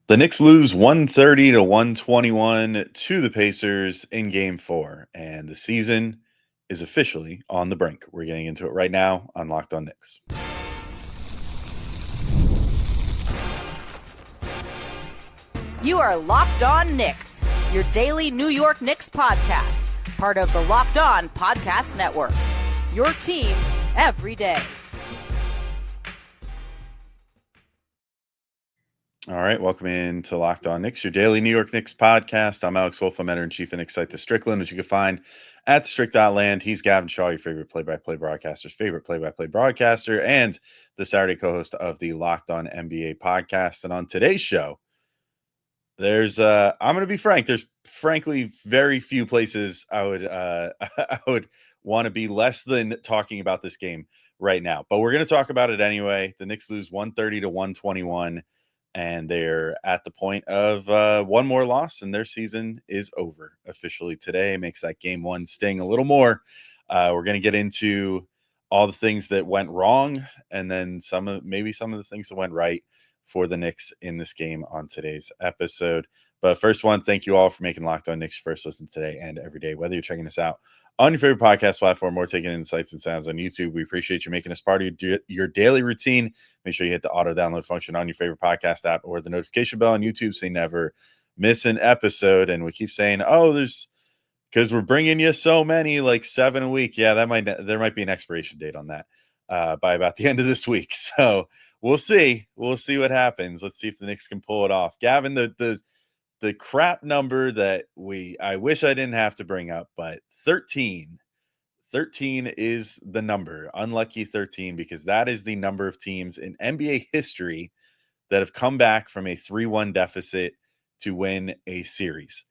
The Knicks lose 130 to 121 to the Pacers in game 4, and the season is officially on the brink. We're getting into it right now on Locked On Knicks. You are Locked On Knicks, your daily New York Knicks podcast, part of the Locked On Podcast Network. Your team every day. All right, welcome in to Locked On Knicks, your daily New York Knicks podcast. I'm Alex Wolf, I'm editor-in-chief and Knicks site The Strickland, which you can find at thestrick.land. He's Gavin Shaw, your favorite play-by-play broadcaster's favorite play-by-play broadcaster, and the Saturday co-host of the Locked On NBA podcast. And on today's show, I'm going to be frank. There's frankly very few places I would want to be less than talking about this game right now. But we're going to talk about it anyway. The Knicks lose 130 to 121, and they're at the point of one more loss, and their season is over officially today. Makes that game one sting a little more. We're going to get into all the things that went wrong, and then maybe some of the things that went right for the Knicks in this game on today's episode. But first one, thank you all for making Locked On Knicks first listen today and every day, whether you're checking us out on your favorite podcast platform or taking insights and sounds on YouTube. We appreciate you making us part of your daily routine. Make sure you hit the auto download function on your favorite podcast app or the notification bell on YouTube so you never miss an episode. And we keep saying, because we're bringing you so many, like 7 a week. Yeah, there might be an expiration date on that by about the end of this week. So we'll see. We'll see what happens. Let's see if the Knicks can pull it off. Gavin, the crap number that I wish I didn't have to bring up, but 13 is the number. Unlucky 13, because that is the number of teams in NBA history that have come back from a 3-1 deficit to win a series.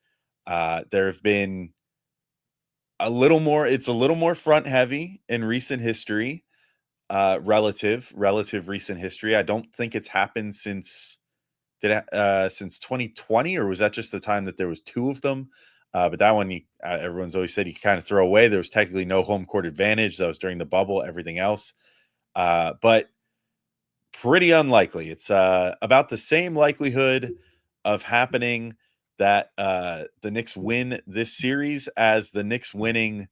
There have been it's a little more front heavy in recent history. Relative recent history. I don't think it's happened since 2020, or was that just the time that there was two of them? But that one, everyone's always said you kind of throw away. There was technically no home court advantage. That was during the bubble. Everything else, but pretty unlikely. It's about the same likelihood of happening that the Knicks win this series as the Knicks winning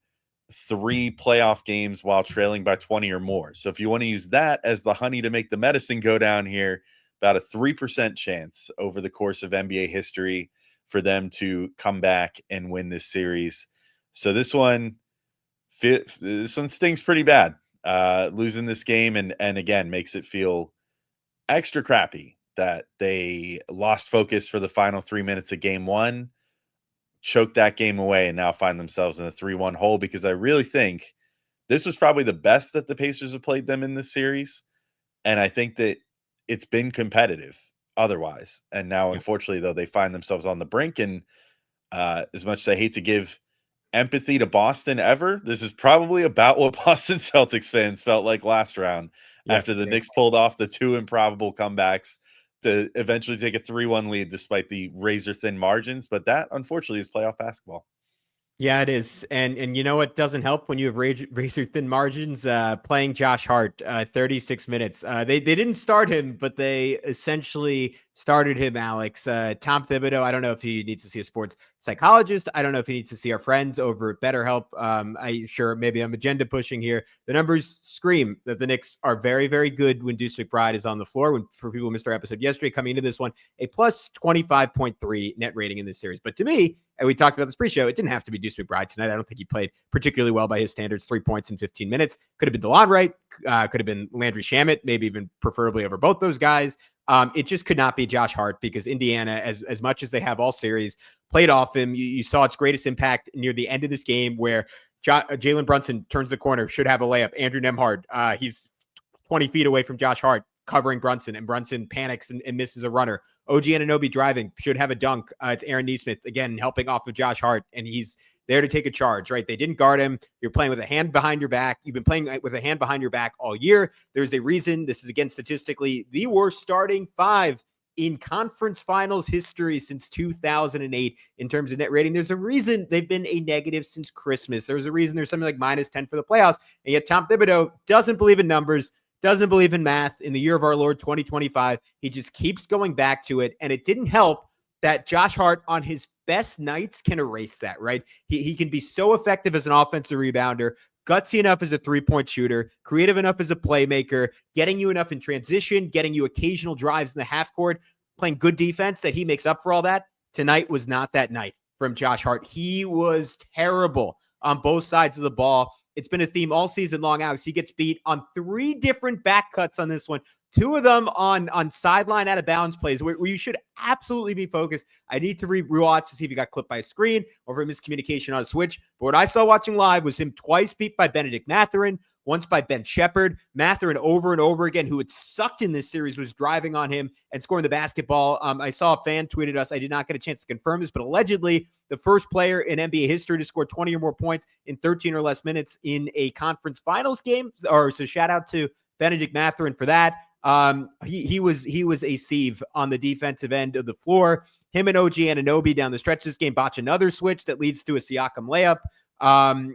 3 playoff games while trailing by 20 or more. So if you want to use that as the honey to make the medicine go down here, about a 3% chance over the course of NBA history for them to come back and win this series. So this one stings pretty bad. Losing this game and again makes it feel extra crappy that they lost focus for the final 3 minutes of game one, choked that game away, and now find themselves in a 3-1 hole, because I really think this was probably the best that the Pacers have played them in this series. And I think that it's been competitive otherwise. And now, unfortunately, though, they find themselves on the brink. And as much as I hate to give empathy to Boston ever, this is probably about what Boston Celtics fans felt like last round after the Knicks pulled off the 2 improbable comebacks to eventually take a 3-1 lead despite the razor-thin margins. But that, unfortunately, is playoff basketball. Yeah, it is. And you know what doesn't help when you have razor-thin margins? Playing Josh Hart, 36 minutes. They didn't start him, but they essentially started him, Alex. Tom Thibodeau, I don't know if he needs to see a sports psychologist. I don't know if he needs to see our friends over at BetterHelp. Maybe I'm agenda pushing here. The numbers scream that the Knicks are very, very good when Deuce McBride is on the floor. For people who missed our episode yesterday, coming into this one, a plus 25.3 net rating in this series. But to me, and we talked about this pre-show, it didn't have to be Deuce McBride tonight. I don't think he played particularly well by his standards. 3 points in 15 minutes. Could have been DeLon Wright. Could have been Landry Shamet, maybe even preferably over both those guys. It just could not be Josh Hart, because Indiana, as much as they have all series, played off him. You saw its greatest impact near the end of this game where Jalen Brunson turns the corner, should have a layup. Andrew Nembhard, he's 20 feet away from Josh Hart, covering Brunson, and Brunson panics and misses a runner. OG Anunoby driving, should have a dunk. It's Aaron Nesmith, again, helping off of Josh Hart, and he's there to take a charge, right? They didn't guard him. You're playing with a hand behind your back. You've been playing with a hand behind your back all year. There's a reason. This is, again, statistically the worst starting 5 in conference finals history since 2008 in terms of net rating. There's a reason they've been a negative since Christmas. There's a reason there's something like -10 for the playoffs, and yet Tom Thibodeau doesn't believe in numbers, doesn't believe in math. In the year of our Lord 2025, he just keeps going back to it. And it didn't help that Josh Hart on his best nights can erase that, right? He can be so effective as an offensive rebounder, gutsy enough as a three-point shooter, creative enough as a playmaker, getting you enough in transition, getting you occasional drives in the half court, playing good defense that he makes up for all that. Tonight was not that night from Josh Hart. He was terrible on both sides of the ball. It's been a theme all season long, Alex. He gets beat on 3 different back cuts on this one. 2 of them on sideline out of bounds plays where you should absolutely be focused. I need to rewatch to see if he got clipped by a screen or for miscommunication on a switch. But what I saw watching live was him twice beat by Benedict Mathurin, once by Ben Shepherd. Mathurin over and over again, who had sucked in this series, was driving on him and scoring the basketball. I saw a fan tweeted us. I did not get a chance to confirm this, but allegedly the first player in NBA history to score 20 or more points in 13 or less minutes in a conference finals game. So shout out to Benedict Mathurin for that. He was a sieve on the defensive end of the floor. Him and OG Anunoby down the stretch this game botch another switch that leads to a Siakam layup.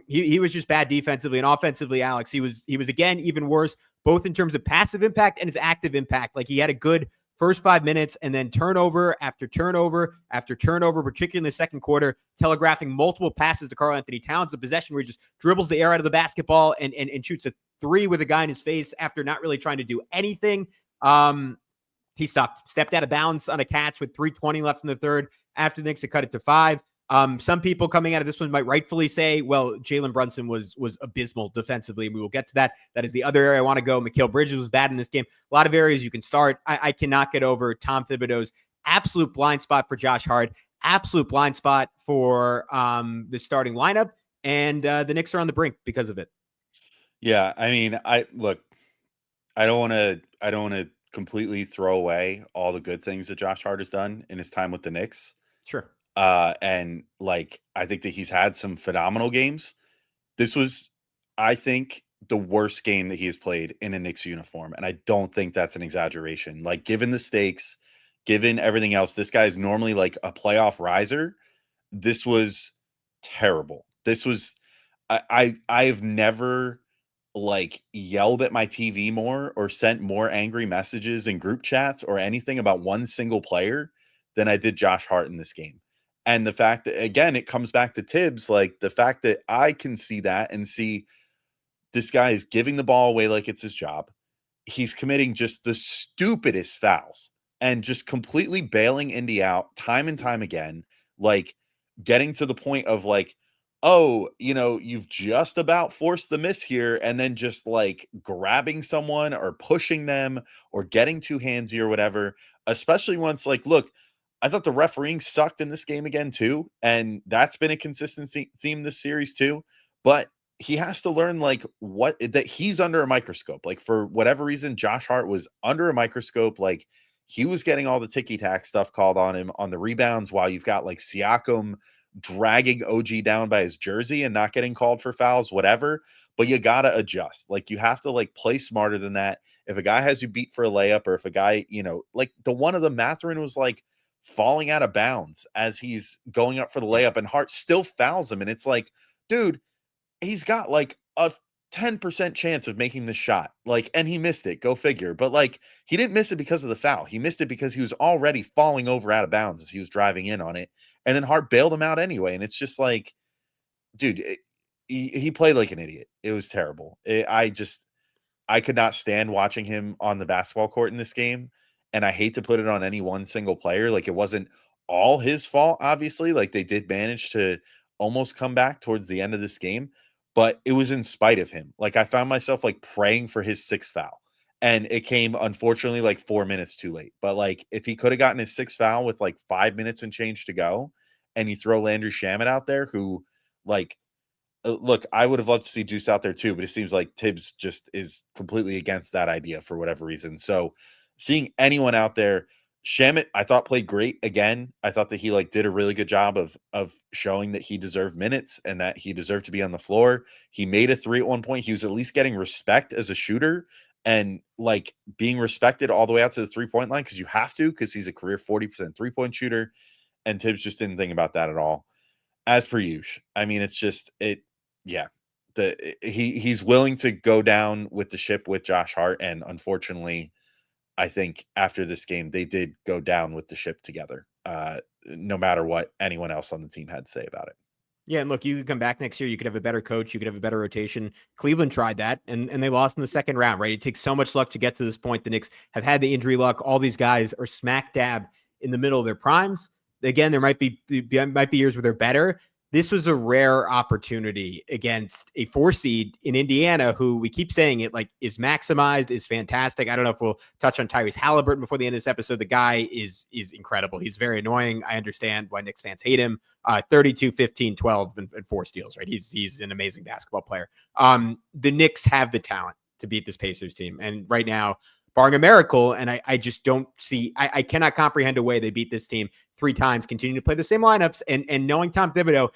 He was just bad defensively and offensively, Alex. He was again even worse, both in terms of passive impact and his active impact. Like he had a good first 5 minutes and then turnover after turnover after turnover, particularly in the second quarter, telegraphing multiple passes to Karl-Anthony Towns, a possession where he just dribbles the air out of the basketball and shoots a 3 with a guy in his face after not really trying to do anything. He sucked. Stepped out of bounds on a catch with 3:20 left in the third after the Knicks had cut it to 5. Some people coming out of this one might rightfully say, well, Jalen Brunson was abysmal defensively, and we will get to that. That is the other area I want to go. Mikal Bridges was bad in this game. A lot of areas you can start. I cannot get over Tom Thibodeau's absolute blind spot for Josh Hart, absolute blind spot for the starting lineup, and the Knicks are on the brink because of it. Yeah, I mean, I don't want to completely throw away all the good things that Josh Hart has done in his time with the Knicks. Sure. And like, I think that he's had some phenomenal games. This was, I think, the worst game that he has played in a Knicks uniform. And I don't think that's an exaggeration. Like, given the stakes, given everything else, this guy is normally like a playoff riser. This was terrible. This was, I've never like yelled at my TV more or sent more angry messages in group chats or anything about one single player than I did Josh Hart in this game. And the fact that, again, it comes back to Tibbs, like the fact that I can see that and see this guy is giving the ball away like it's his job. He's committing just the stupidest fouls and just completely bailing Indy out time and time again, like getting to the point of like, oh, you've just about forced the miss here, and then just like grabbing someone or pushing them or getting too handsy or whatever, especially once like, look, I thought the refereeing sucked in this game again too, and that's been a consistency theme this series too, but he has to learn like that he's under a microscope. Like for whatever reason, Josh Hart was under a microscope. Like he was getting all the ticky-tack stuff called on him on the rebounds while you've got like Siakam dragging OG down by his jersey and not getting called for fouls, whatever. But you got to adjust. Like you have to like play smarter than that. If a guy has you beat for a layup, or if a guy, like the one of the Mathurin was like falling out of bounds as he's going up for the layup and Hart still fouls him. And it's like, dude, he's got like a 10% chance of making the shot. Like, and he missed it. Go figure. But like, he didn't miss it because of the foul. He missed it because he was already falling over out of bounds as he was driving in on it. And then Hart bailed him out anyway. And it's just like, dude, he played like an idiot. It was terrible. I could not stand watching him on the basketball court in this game. And I hate to put it on any one single player. Like, it wasn't all his fault, obviously. Like, they did manage to almost come back towards the end of this game, but it was in spite of him. Like, I found myself like praying for his 6th foul, and it came unfortunately like 4 minutes too late. But like, if he could have gotten his 6th foul with like 5 minutes and change to go, and you throw Landry Shamet out there, who like, look, I would have loved to see Deuce out there too, but it seems like Tibbs just is completely against that idea for whatever reason. So seeing anyone out there, Shamet, I thought played great again. I thought that he like did a really good job of showing that he deserved minutes and that he deserved to be on the floor. He made a 3 at one point. He was at least getting respect as a shooter and like being respected all the way out to the 3-point line, because you have to, because he's a career 40% 3-point shooter. And Tibbs just didn't think about that at all. As per usual. I mean, it's just yeah. he's willing to go down with the ship with Josh Hart, and unfortunately, I think after this game they did go down with the ship together. No matter what anyone else on the team had to say about it. Yeah, and look, you could come back next year. You could have a better coach. You could have a better rotation. Cleveland tried that, and they lost in the second round, right? It takes so much luck to get to this point. The Knicks have had the injury luck. All these guys are smack dab in the middle of their primes. Again, there might be years where they're better. This was a rare opportunity against a 4 seed in Indiana, who we keep saying it like is maximized, is fantastic. I don't know if we'll touch on Tyrese Halliburton before the end of this episode. The guy is incredible. He's very annoying. I understand why Knicks fans hate him. 32, 15, 12, and 4 steals, right? He's an amazing basketball player. The Knicks have the talent to beat this Pacers team. And right now, barring a miracle, and I just don't see, I cannot comprehend a way they beat this team 3 times, continue to play the same lineups. And knowing Tom Thibodeau,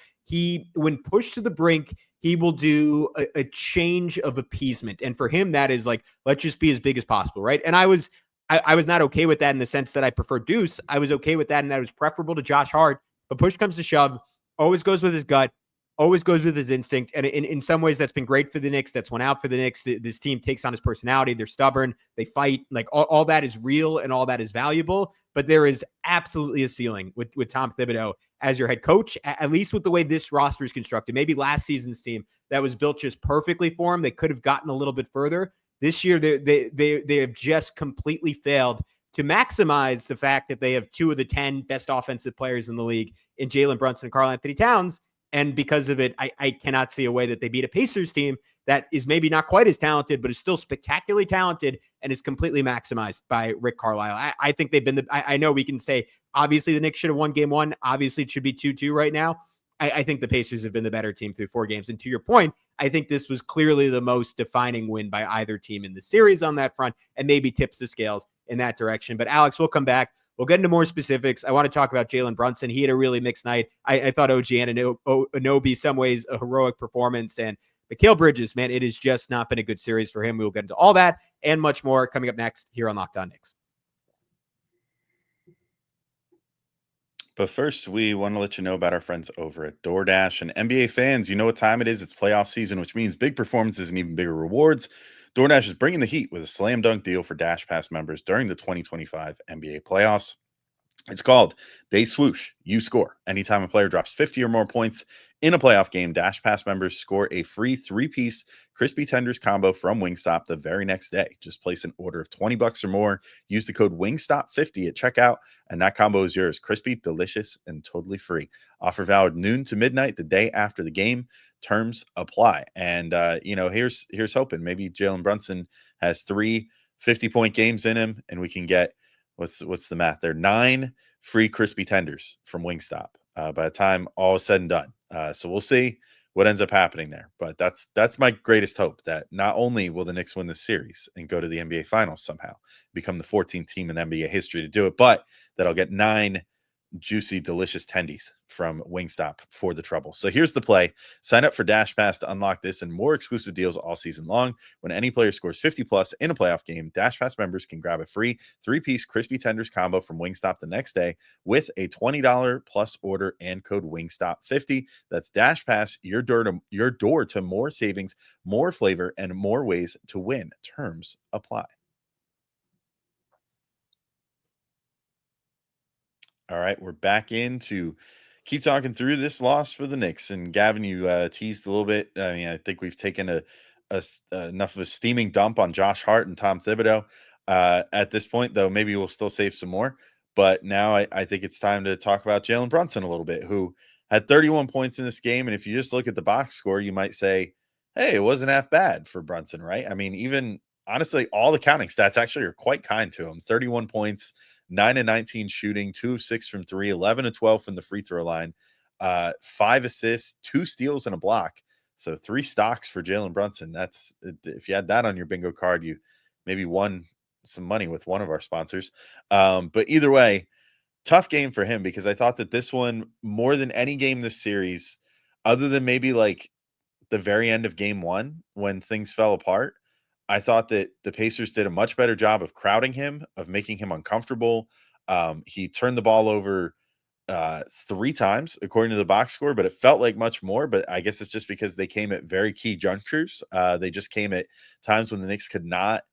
when pushed to the brink, he will do a change of appeasement. And for him, that is like, let's just be as big as possible, right? And I was not okay with that in the sense that I prefer Deuce. I was okay with that, and that was preferable to Josh Hart. But push comes to shove, always goes with his gut, always goes with his instinct. And in some ways, that's been great for the Knicks. That's went out for the Knicks. This team takes on his personality. They're stubborn. They fight. Like all that is real and all that is valuable. But there is absolutely a ceiling with Tom Thibodeau as your head coach, at least with the way this roster is constructed. Maybe last season's team that was built just perfectly for him, they could have gotten a little bit further. This year, they have just completely failed to maximize the fact that they have 2 of the 10 best offensive players in the league in Jalen Brunson and Karl-Anthony Towns. And because of it, I cannot see a way that they beat a Pacers team that is maybe not quite as talented, but is still spectacularly talented and is completely maximized by Rick Carlisle. I think they've been I know we can say, obviously, the Knicks should have won game 1. Obviously, it should be 2-2 right now. I think the Pacers have been the better team through 4 games. And to your point, I think this was clearly the most defining win by either team in the series on that front, and maybe tips the scales in that direction. But Alex, we'll come back. We'll get into more specifics. I want to talk about Jalen Brunson. He had a really mixed night. I thought OG Anunoby, some ways, a heroic performance. And Mikal Bridges, man, it has just not been a good series for him. We will get into all that and much more coming up next here on Locked On Knicks. But first, we want to let you know about our friends over at DoorDash. And NBA fans, you know what time it is. It's playoff season, which means big performances and even bigger rewards. DoorDash is bringing the heat with a slam dunk deal for DashPass members during the 2025 NBA playoffs. It's called They Swoosh, You Score. Anytime a player drops 50 or more points in a playoff game, DashPass members score a free 3-piece crispy tenders combo from Wingstop the very next day. Just place an order of $20 or more. Use the code WINGSTOP50 at checkout, and that combo is yours. Crispy, delicious, and totally free. Offer valid noon to midnight the day after the game. Terms apply. And, here's hoping. Maybe Jalen Brunson has 3 50-point games in him, and we can get what's the math there? 9 free crispy tenders from Wingstop by the time all is said and done. So we'll see what ends up happening there. But that's my greatest hope, that not only will the Knicks win this series and go to the NBA Finals somehow, become the 14th team in NBA history to do it, but that I'll get 9 juicy, delicious tendies from Wingstop for the trouble. So here's the play. Sign up for DashPass to unlock this and more exclusive deals all season long. When any player scores 50 plus in a playoff game, DashPass members can grab a free 3-piece crispy tenders combo from Wingstop the next day with a $20 plus order and code WINGSTOP50. That's DashPass, your door to more savings, more flavor, and more ways to win. Terms apply. All right, we're back in to keep talking through this loss for the Knicks. And Gavin, you teased a little bit. I mean, I think we've taken enough of a steaming dump on Josh Hart and Tom Thibodeau at this point, though maybe we'll still save some more. But now I think it's time to talk about Jalen Brunson a little bit, who had 31 points in this game. And if you just look at the box score, you might say, hey, it wasn't half bad for Brunson, right? I mean, even honestly, all the counting stats actually are quite kind to him. 31 points, 9 of 19 shooting, 2 of 6 from 3, 11 of 12 from the free throw line, 5 assists, 2 steals, and a block. So 3 stocks for Jalen Brunson. That's, if you had that on your bingo card, you maybe won some money with one of our sponsors. But either way, tough game for him, because I thought that this one, more than any game this series, other than maybe like the very end of game 1 when things fell apart, I thought that the Pacers did a much better job of crowding him, of making him uncomfortable. He turned the ball over 3 times according to the box score, but it felt like much more. But I guess it's just because they came at very key junctures. They just came at times when the Knicks could not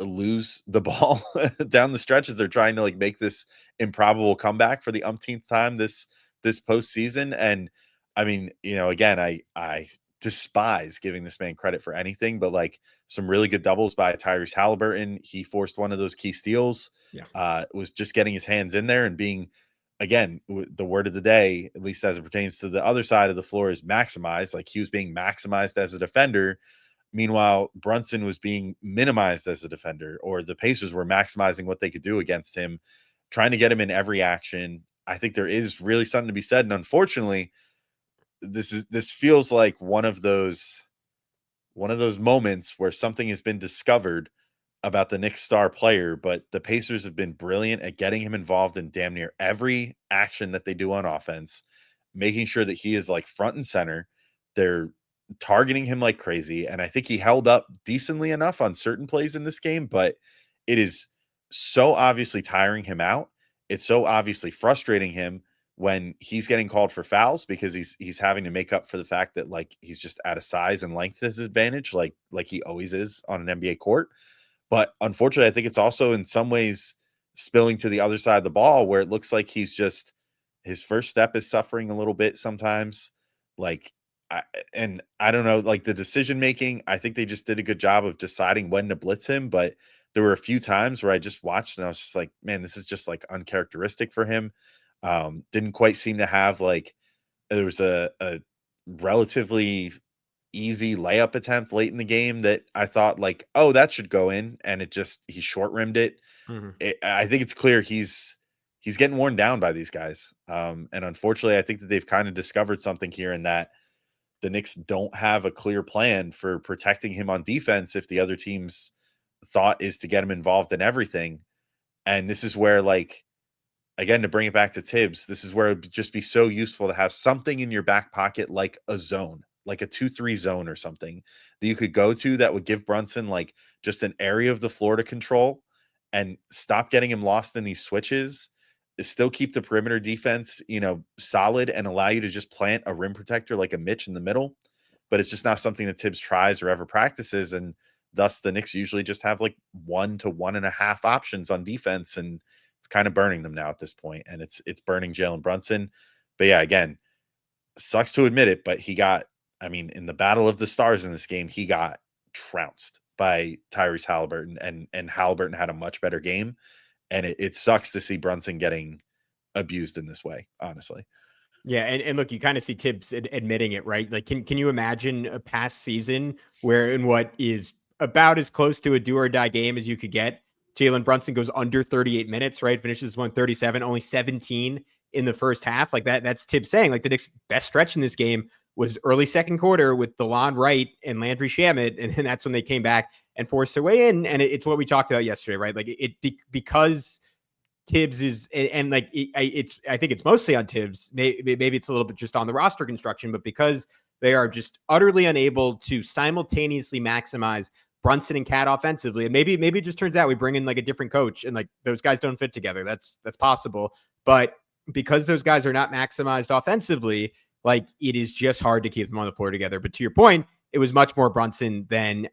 lose the ball down the stretch as they're trying to like make this improbable comeback for the umpteenth time this postseason. And I mean, again, I despise giving this man credit for anything, but like some really good doubles by Tyrese Halliburton. He forced one of those key steals. Was just getting his hands in there and being, again, the word of the day, at least as it pertains to the other side of the floor, is maximized. Like he was being maximized as a defender. Meanwhile, Brunson was being minimized as a defender, or the Pacers were maximizing what they could do against him, trying to get him in every action. I think there is really something to be said. And unfortunately, this feels like one of those moments where something has been discovered about the Knicks star player, but the Pacers have been brilliant at getting him involved in damn near every action that they do on offense, making sure that he is like front and center. They're targeting him like crazy, and I think he held up decently enough on certain plays in this game, but it is so obviously tiring him out. It's so obviously frustrating him when he's getting called for fouls because he's having to make up for the fact that like he's just at a size and length disadvantage like he always is on an NBA court. But unfortunately, I think it's also in some ways spilling to the other side of the ball where it looks like his first step is suffering a little bit sometimes. Like, I don't know, like the decision making, I think they just did a good job of deciding when to blitz him. But there were a few times where I just watched and I was just like, man, this is just like uncharacteristic for him. Didn't quite seem to have like, there was a relatively easy layup attempt late in the game that I thought like, oh, that should go in. And he short rimmed it. I think it's clear he's getting worn down by these guys. And unfortunately, I think that they've kind of discovered something here in that the Knicks don't have a clear plan for protecting him on defense if the other team's thought is to get him involved in everything. And this is where, like, again, to bring it back to Tibbs, this is where it would just be so useful to have something in your back pocket like a zone, like a 2-3 zone or something that you could go to that would give Brunson like just an area of the floor to control and stop getting him lost in these switches, still keep the perimeter defense, solid and allow you to just plant a rim protector like a Mitch in the middle. But it's just not something that Tibbs tries or ever practices. And thus the Knicks usually just have like 1 to 1.5 options on defense. And it's kind of burning them now at this point. And it's burning Jalen Brunson. But yeah, again, sucks to admit it, but in the battle of the stars in this game, he got trounced by Tyrese Halliburton, and Halliburton had a much better game. And it sucks to see Brunson getting abused in this way, honestly. Yeah, and look, you kind of see Tibbs admitting it, right? Like, can you imagine a past season where in what is about as close to a do or die game as you could get, Jalen Brunson goes under 38 minutes, right? Finishes 137, only 17 in the first half. Like that's Tibbs saying, like the Knicks' best stretch in this game was early second quarter with DeLon Wright and Landry Shamet, and then that's when they came back and forced their way in. And it's what we talked about yesterday, right? Like because Tibbs is, and like I think it's mostly on Tibbs. Maybe it's a little bit just on the roster construction, but because they are just utterly unable to simultaneously maximize Brunson and Cat offensively, and maybe it just turns out we bring in like a different coach and like those guys don't fit together. That's possible, but because those guys are not maximized offensively, like it is just hard to keep them on the floor together. But to your point, it was much more Brunson than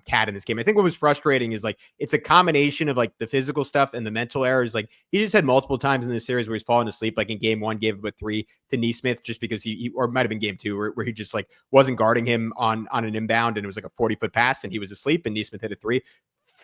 Cat in this game. I think what was frustrating is like it's a combination of like the physical stuff and the mental errors. Like he just had multiple times in this series where he's fallen asleep. Like in game 1, gave up 3 to Nesmith just because he or it might have been game 2 where he just like wasn't guarding him on an inbound and it was like a 40-foot pass and he was asleep and Nesmith hit a 3.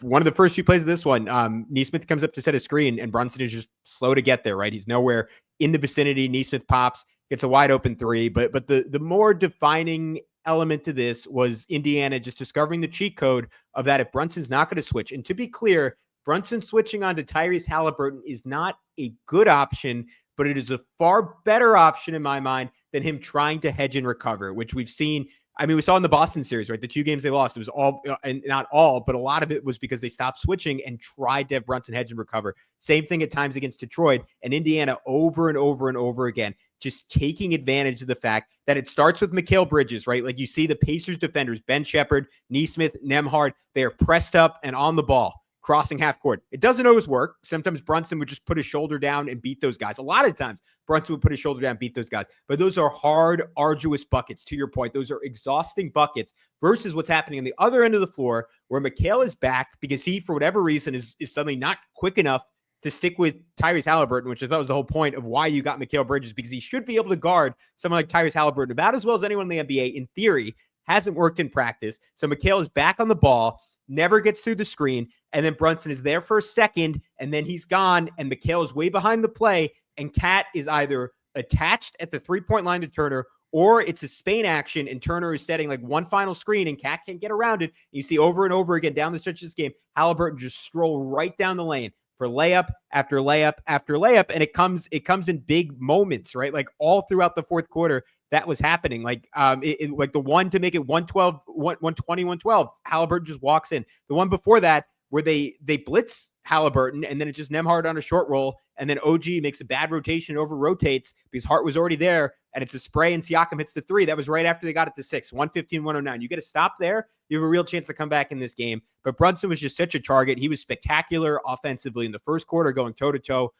One of the first few plays of this one, Nesmith comes up to set a screen and Brunson is just slow to get there, right? He's nowhere in the vicinity. Nesmith pops, gets a wide open 3. But the more defining element to this was Indiana just discovering the cheat code of that if Brunson's not going to switch. And to be clear, Brunson switching on to Tyrese Halliburton is not a good option, but it is a far better option in my mind than him trying to hedge and recover, which we've seen. I mean, we saw in the Boston series, right? The 2 games they lost, it was all, and not all, but a lot of it was because they stopped switching and tried to have Brunson hedge and recover. Same thing at times against Detroit, and Indiana over and over and over again, just taking advantage of the fact that it starts with Mikal Bridges, right? Like you see the Pacers defenders, Ben Shepherd, Nesmith, Nembhard, they are pressed up and on the ball. crossing half court. It doesn't always work. Sometimes Brunson would just put his shoulder down and beat those guys. A lot of times Brunson would put his shoulder down and beat those guys. But those are hard, arduous buckets, to your point. Those are exhausting buckets versus what's happening on the other end of the floor where Mikal is back because he, for whatever reason, is suddenly not quick enough to stick with Tyrese Halliburton, which I thought was the whole point of why you got Mikal Bridges, because he should be able to guard someone like Tyrese Halliburton about as well as anyone in the NBA, in theory. Hasn't worked in practice. So Mikal is back on the ball, never gets through the screen, and then Brunson is there for a second, and then he's gone, and Mikal is way behind the play, and Cat is either attached at the three-point line to Turner, or it's a Spain action, and Turner is setting like one final screen, and Cat can't get around it. You see over and over again down the stretch of this game, Halliburton just stroll right down the lane for layup after layup after layup, and it comes in big moments, right? Like all throughout the fourth quarter, that was happening. Like like the one to make it 112, 120, 112, Halliburton just walks in. The one before that, where they blitz Halliburton, and then it's just Nembhard on a short roll, and then OG makes a bad rotation, over rotates because Hart was already there, and it's a spray, and Siakam hits the three. That was right after they got it to 6, 115, 109. You get a stop there, you have a real chance to come back in this game. But Brunson was just such a target. He was spectacular offensively in the first quarter, going toe-to-toe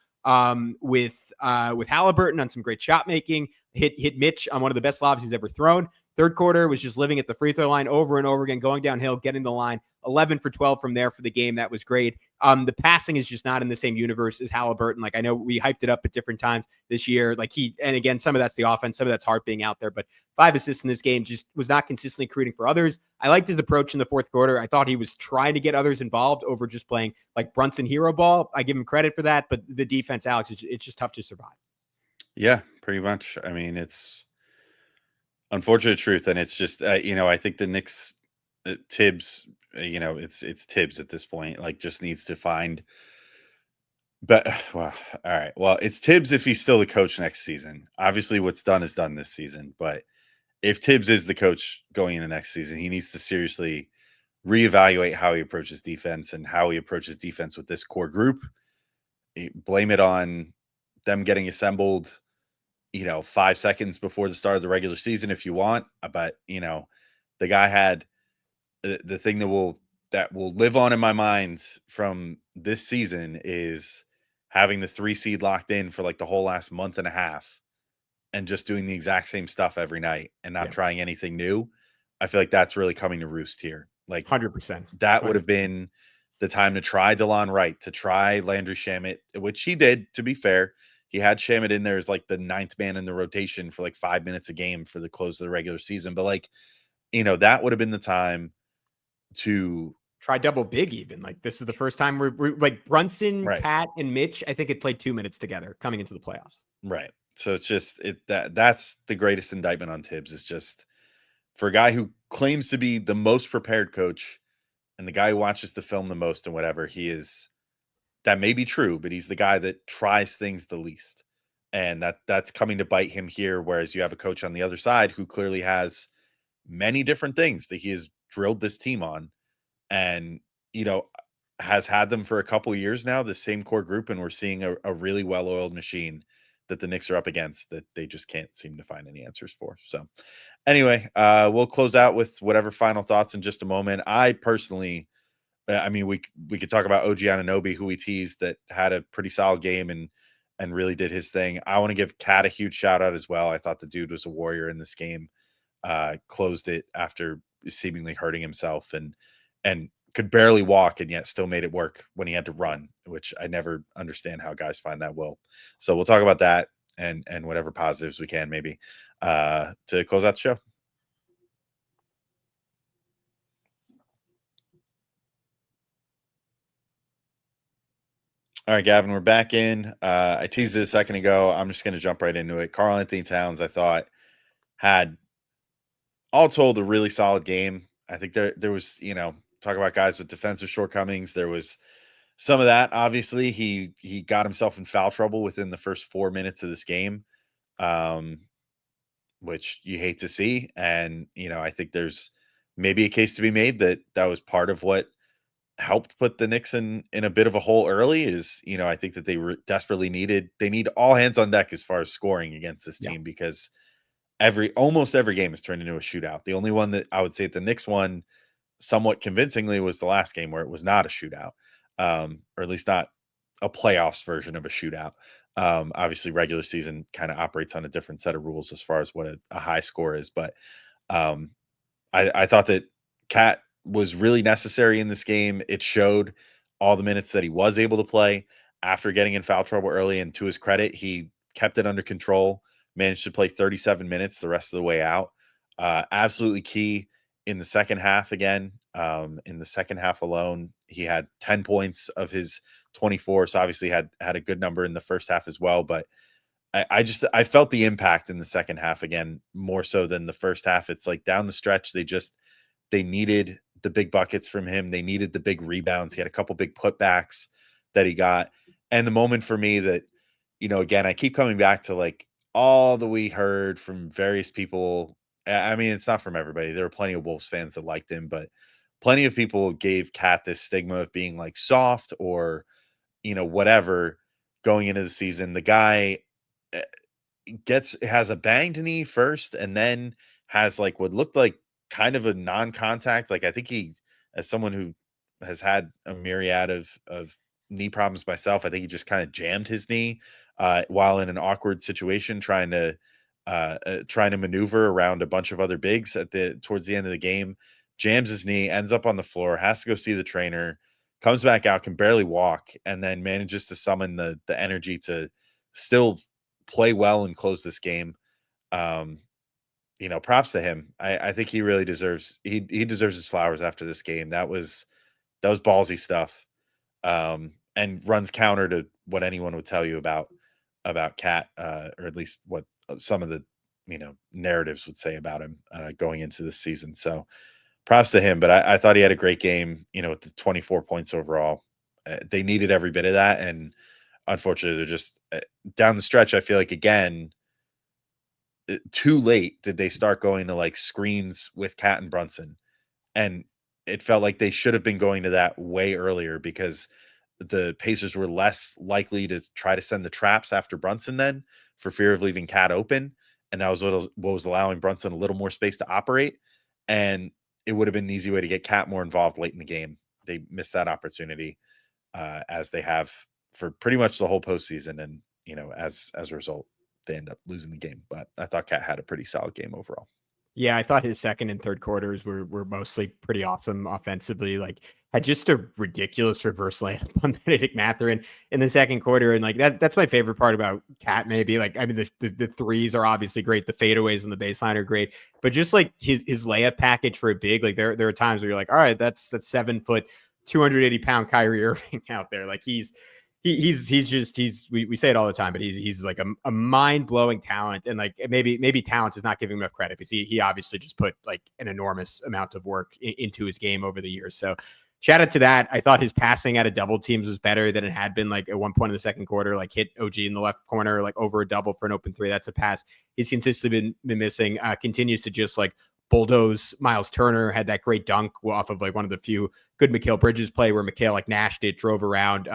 with Halliburton on some great shot making, hit Mitch on one of the best lobs he's ever thrown. Third quarter was just living at the free throw line over and over again, going downhill, getting the line. 11 for 12 from there for the game. That was great. The passing is just not in the same universe as Halliburton. Like, I know we hyped it up at different times this year. Like and again, some of that's the offense, some of that's Hart being out there, but 5 assists in this game, just was not consistently creating for others. I liked his approach in the fourth quarter. I thought he was trying to get others involved over just playing like Brunson hero ball. I give him credit for that, but the defense, Alex, it's just tough to survive. Yeah, pretty much. I mean, it's unfortunate truth, and it's just I think the Knicks, Tibbs, it's Tibbs at this point. Like, just needs to find. But well, all right. Well, it's Tibbs if he's still the coach next season. Obviously, what's done is done this season. But if Tibbs is the coach going into next season, he needs to seriously reevaluate how he approaches defense and how he approaches defense with this core group. Blame it on them getting assembled 5 seconds before the start of the regular season if you want. But, the guy had the thing that will live on in my mind from this season is having the 3 seed locked in for like the whole last month and a half and just doing the exact same stuff every night and not trying anything new. I feel like that's really coming to roost here. Like 100%. That would have been the time to try DeLon Wright, to try Landry Shamet, which he did, to be fair. He had Shamet in there as like the 9th man in the rotation for like 5 minutes a game for the close of the regular season. But like, that would have been the time to try double big even. Like, this is the first time we're like Brunson, right. Cat, and Mitch, I think it played 2 minutes together coming into the playoffs. Right. So it's just that's the greatest indictment on Tibbs, is just for a guy who claims to be the most prepared coach and the guy who watches the film the most and whatever, he is. That may be true, but he's the guy that tries things the least. And that's coming to bite him here. Whereas you have a coach on the other side who clearly has many different things that he has drilled this team on and, has had them for a couple of years now, the same core group. And we're seeing a really well-oiled machine that the Knicks are up against that they just can't seem to find any answers for. So anyway, we'll close out with whatever final thoughts in just a moment. I personally, we could talk about OG Anunoby, who we teased, that had a pretty solid game and really did his thing. I want to give Cat a huge shout out as well. I thought the dude was a warrior in this game. Closed it after seemingly hurting himself and could barely walk and yet still made it work when he had to run, which I never understand how guys find that will. So we'll talk about that and whatever positives we can maybe to close out the show. All right, Gavin, we're back in. I teased it a second ago. I'm just going to jump right into it. Karl-Anthony Towns, I thought, had all told a really solid game. I think there was, talk about guys with defensive shortcomings. There was some of that. Obviously, he got himself in foul trouble within the first 4 minutes of this game, which you hate to see. And, I think there's maybe a case to be made that was part of what helped put the Knicks in a bit of a hole early. Is, I think that they desperately need all hands on deck as far as scoring against this team, because almost every game has turned into a shootout. The only one that I would say the Knicks won somewhat convincingly was the last game where it was not a shootout. or at least not a playoffs version of a shootout. Obviously, regular season kind of operates on a different set of rules as far as what a high score is. But um, I thought that Cat was really necessary in this game. It showed all the minutes that he was able to play after getting in foul trouble early. And to his credit, he kept it under control, managed to play 37 minutes the rest of the way out. Absolutely key in the second half again. In the second half alone, he had 10 points of his 24. So obviously had a good number in the first half as well. But I felt the impact in the second half again, more so than the first half. It's like down the stretch, they needed the big buckets from him. They needed the big rebounds. He had a couple big putbacks that he got. And the moment for me that, again, I keep coming back to like all that we heard from various people. I mean, it's not from everybody. There were plenty of Wolves fans that liked him, but plenty of people gave Cat this stigma of being like soft or, whatever going into the season. The guy eh, has a banged knee first and then has like what looked like kind of a non-contact. Like I think he, as someone who has had a myriad of knee problems myself, I think he just kind of jammed his knee while in an awkward situation trying to maneuver around a bunch of other bigs towards the end of the game. Jams his knee, ends up on the floor, has to go see the trainer, comes back out, can barely walk, and then manages to summon the energy to still play well and close this game. Props to him. I think he really deserves he deserves his flowers after this game. That was ballsy stuff. And runs counter to what anyone would tell you about Cat, or at least what some of the narratives would say about him going into this season. So props to him. But I thought he had a great game. With the 24 points overall, they needed every bit of that, and unfortunately, they're just down the stretch. I feel like again, too late did they start going to like screens with Cat and Brunson, and it felt like they should have been going to that way earlier because the Pacers were less likely to try to send the traps after Brunson then for fear of leaving Cat open, and that was what was allowing Brunson a little more space to operate, and it would have been an easy way to get Cat more involved late in the game. They missed that opportunity, as they have for pretty much the whole postseason. And, as a result, they end up losing the game. But I thought Cat had a pretty solid game overall. Yeah, I thought his second and third quarters were mostly pretty awesome offensively. Like had just a ridiculous reverse layup on Benedict Mathurin in the second quarter. And like that's my favorite part about Cat, maybe. Like, I mean, the threes are obviously great, the fadeaways on the baseline are great, but just like his layup package for a big, like there are times where you're like, all right, that's 7 foot, 280-pound Kyrie Irving out there. Like we say it all the time, but he's like a mind-blowing talent. And like maybe talent is not giving him enough credit because he obviously just put like an enormous amount of work into his game over the years. So shout out to that. I thought his passing out of double teams was better than it had been. Like at one point in the second quarter, like hit OG in the left corner, like over a double for an open three. That's a pass he's consistently been missing. Continues to just like bulldoze Miles Turner. Had that great dunk off of like one of the few good Mikal Bridges play where Mikal like nashed it, drove around.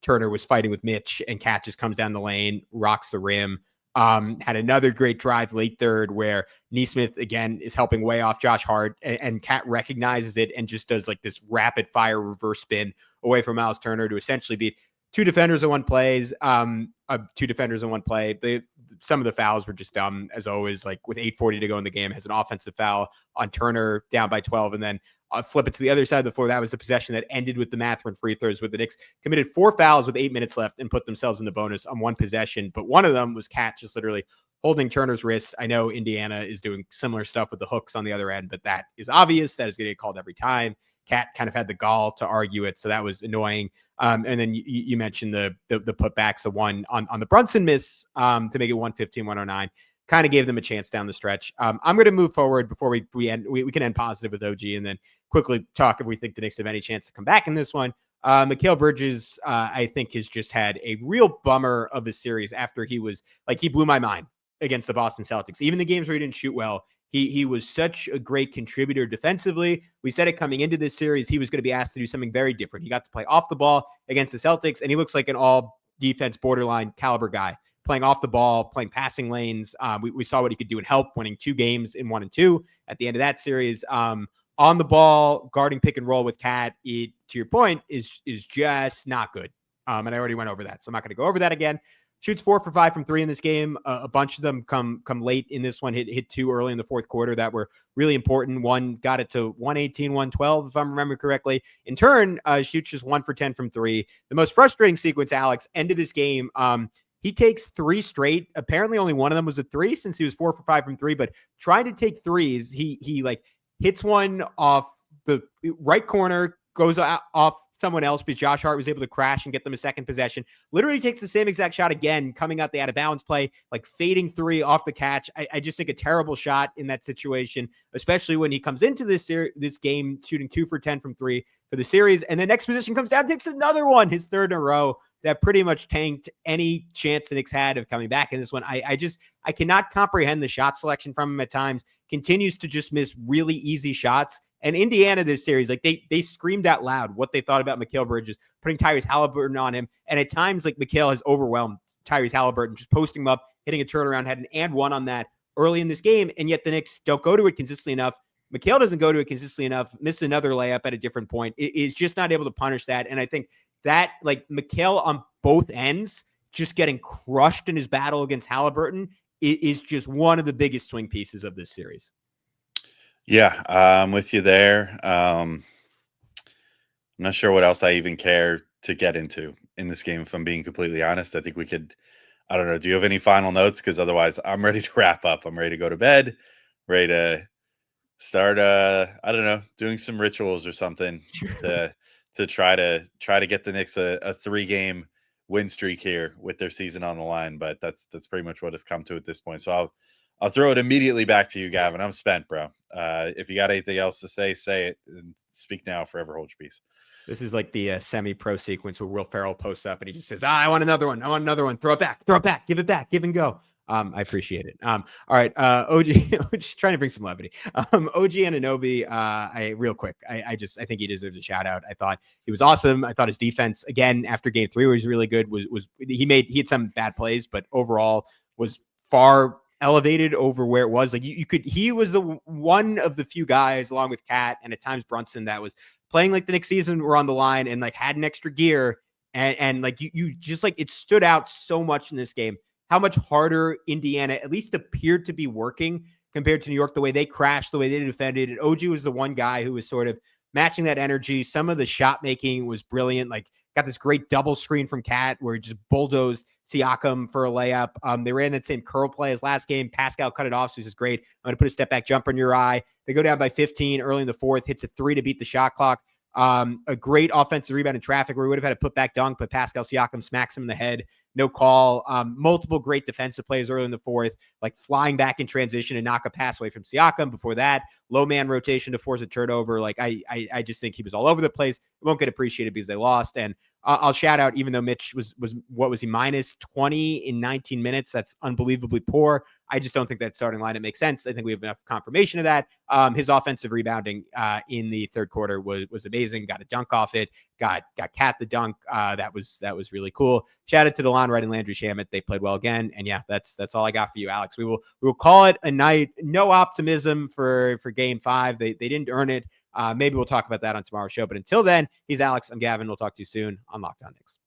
Turner was fighting with Mitch, and Cat just comes down the lane, rocks the rim. Had another great drive late third where Nesmith again is helping way off Josh Hart, and Cat recognizes it and just does like this rapid fire reverse spin away from Miles Turner to essentially beat two defenders in one play. Some of the fouls were just dumb as always. Like with 8:40 to go in the game, has an offensive foul on Turner down by 12, and then flip it to the other side of the floor. That was the possession that ended with the Mathurin free throws, where the Knicks committed 4 fouls with 8 minutes left and put themselves in the bonus on one possession. But one of them was Cat just literally holding Turner's wrists. I know Indiana is doing similar stuff with the hooks on the other end, but that is obvious. That is going to get called every time. Cat kind of had the gall to argue it, so that was annoying. And then you mentioned the putbacks, the one on the Brunson miss to make it 115-109. Kind of gave them a chance down the stretch. I'm going to move forward before we end. We can end positive with OG and then quickly talk if we think the Knicks have any chance to come back in this one. Mikal Bridges, I think, has just had a real bummer of a series after he blew my mind against the Boston Celtics. Even the games where he didn't shoot well, he was such a great contributor defensively. We said it coming into this series, he was going to be asked to do something very different. He got to play off the ball against the Celtics, and he looks like an all defense borderline caliber guy. Playing off the ball, playing passing lanes. We saw what he could do and help, winning 2 games in 1 and 2 at the end of that series. on the ball, guarding pick and roll with Cat, to your point, is just not good. And I already went over that, so I'm not going to go over that again. Shoots 4 for 5 from 3 in this game. A bunch of them come late in this one. Hit 2 early in the fourth quarter that were really important. One got it to 118, 112, if I'm remembering correctly. In turn, shoots just 1 for 10 from 3. The most frustrating sequence, Alex, end of this game. He takes 3 straight. Apparently, only one of them was a 3 since he was 4 for 5 from 3. But trying to take threes, he like hits one off the right corner, goes off someone else because Josh Hart was able to crash and get them a second possession. Literally takes the same exact shot again, coming out the out of bounds play, like fading 3 off the catch. I just think a terrible shot in that situation, especially when he comes into this game shooting 2 for 10 from 3 for the series. And the next position comes down, takes another one, his third in a row. That pretty much tanked any chance the Knicks had of coming back in this one. I cannot comprehend the shot selection from him at times. Continues to just miss really easy shots. And Indiana this series, like they screamed out loud what they thought about Mikal Bridges, putting Tyrese Halliburton on him. And at times, like Mikal has overwhelmed Tyrese Halliburton, just posting him up, hitting a turnaround, had an and one on that early in this game. And yet the Knicks don't go to it consistently enough. Mikal doesn't go to it consistently enough, miss another layup at a different point. It is just not able to punish that. And I think that like Mikal on both ends, just getting crushed in his battle against Halliburton is just one of the biggest swing pieces of this series. Yeah, I'm with you there. I'm not sure what else I even care to get into in this game, if I'm being completely honest. I think we could, I don't know, do you have any final notes? Because otherwise I'm ready to wrap up. I'm ready to go to bed, ready to start, I don't know, doing some rituals or something to try to get the Knicks a 3-game win streak here with their season on the line. But that's pretty much what it's come to at this point. So I'll throw it immediately back to you, Gavin. I'm spent, bro. If you got anything else to say it. And speak now, forever hold your peace. This is like the semi-pro sequence where Will Ferrell posts up and he just says, I want another one. I want another one. Throw it back. Give it back. Give and go. I appreciate it. All right. OG, just trying to bring some levity. OG Anunoby, real quick. I think he deserves a shout out. I thought he was awesome. I thought his defense, again, after game 3 was really good. He had some bad plays, but overall was far elevated over where it was. Like he was the one of the few guys along with Cat and at times Brunson that was playing like the next season were on the line and like had an extra gear. And like you just like it stood out so much in this game, how much harder Indiana at least appeared to be working compared to New York, the way they crashed, the way they defended. And OG was the one guy who was sort of matching that energy. Some of the shot making was brilliant. Like got this great double screen from Cat where he just bulldozed Siakam for a layup. They ran that same curl play as last game. Pascal cut it off, so this is great. I'm going to put a step back jumper in your eye. They go down by 15 early in the fourth, hits a 3 to beat the shot clock. A great offensive rebound in traffic where we would have had a put back dunk, but Pascal Siakam smacks him in the head. No call. Multiple great defensive plays early in the fourth, like flying back in transition and knock a pass away from Siakam. Before that, low man rotation to force a turnover. Like I just think he was all over the place. It won't get appreciated because they lost. And I'll shout out, even though Mitch was what was he, minus 20 in 19 minutes? That's unbelievably poor. I just don't think that starting lineup makes sense. I think we have enough confirmation of that. His offensive rebounding in the third quarter was amazing. Got a dunk off it. Got Cat the dunk. That was really cool. Shout out to DeLon Wright and Landry Shamet. They played well again. And yeah, that's all I got for you, Alex. We will call it a night. No optimism for game 5. They didn't earn it. Maybe we'll talk about that on tomorrow's show. But until then, he's Alex. I'm Gavin. We'll talk to you soon on Locked On Knicks.